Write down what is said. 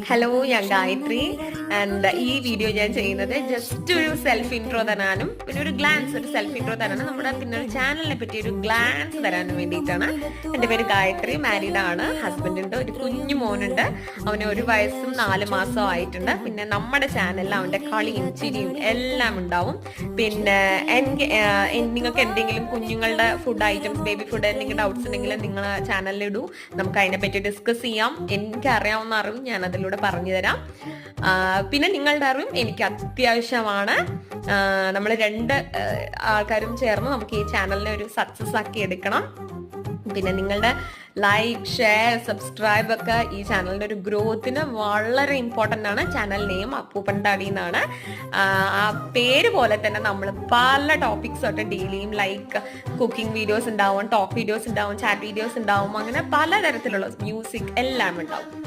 Hello, ഞാൻ Gayathri. And ഈ video ഞാൻ ചെയ്യുന്നത് ജസ്റ്റ് ഒരു സെൽഫ് ഇൻട്രോ തരാനും പിന്നെ ഒരു ഗ്ലാൻസ്, ഒരു സെൽഫ് ഇൻട്രോ തരാനും നമ്മുടെ പിന്നെ ഒരു ചാനലിനെ പറ്റി ഒരു ഗ്ലാൻസ് തരാനും വേണ്ടിയിട്ടാണ്. എൻ്റെ പേര് ഗായത്രി, മാരീഡ് ആണ്, ഹസ്ബൻഡ് ഉണ്ട്, ഒരു കുഞ്ഞു മോനുണ്ട്, അവന് 1 വയസ്സും 4 മാസവും ആയിട്ടുണ്ട്. പിന്നെ നമ്മുടെ ചാനലിൽ അവൻ്റെ കളിയും ചിരിയും എല്ലാം ഉണ്ടാവും. പിന്നെ നിങ്ങൾക്ക് എന്തെങ്കിലും കുഞ്ഞുങ്ങളുടെ ഫുഡ് ഐറ്റംസ്, ബേബി ഫുഡ് എന്തെങ്കിലും ഡൗട്ട്സ് ഉണ്ടെങ്കിൽ നിങ്ങൾ ചാനലിൽ ഇടൂ, നമുക്ക് അതിനെപ്പറ്റി ഡിസ്കസ് ചെയ്യാം. എനിക്കറിയാവുന്ന അറിവ് ഞാൻ അതിലൂടെ പറഞ്ഞു തരാം. പിന്നെ നിങ്ങളുടെ അറിവും എനിക്ക് അത്യാവശ്യമാണ്. നമ്മൾ 2 ആൾക്കാരും ചേർന്ന് നമുക്ക് ഈ ചാനലിനെ ഒരു സക്സസ് ആക്കി എടുക്കണം. പിന്നെ നിങ്ങളുടെ ലൈക്ക്, ഷെയർ, സബ്സ്ക്രൈബ് ഒക്കെ ഈ ചാനലിന്റെ ഒരു ഗ്രോത്തിന് വളരെ ഇമ്പോർട്ടൻ്റ് ആണ്. ചാനൽ നെയിം അപ്പൂപ്പൻ താടി എന്നാണ്. ആ പേര് പോലെ തന്നെ നമ്മൾ പല ടോപ്പിക്സ് ആയിട്ട് ഡീൽ ചെയ്യും. ലൈക്ക് കുക്കിംഗ് വീഡിയോസ് ഉണ്ടാവും, ടോക്ക് വീഡിയോസ് ഉണ്ടാവും, ചാറ്റ് വീഡിയോസ് ഉണ്ടാവും, അങ്ങനെ പലതരത്തിലുള്ള മ്യൂസിക് എല്ലാം ഉണ്ടാവും.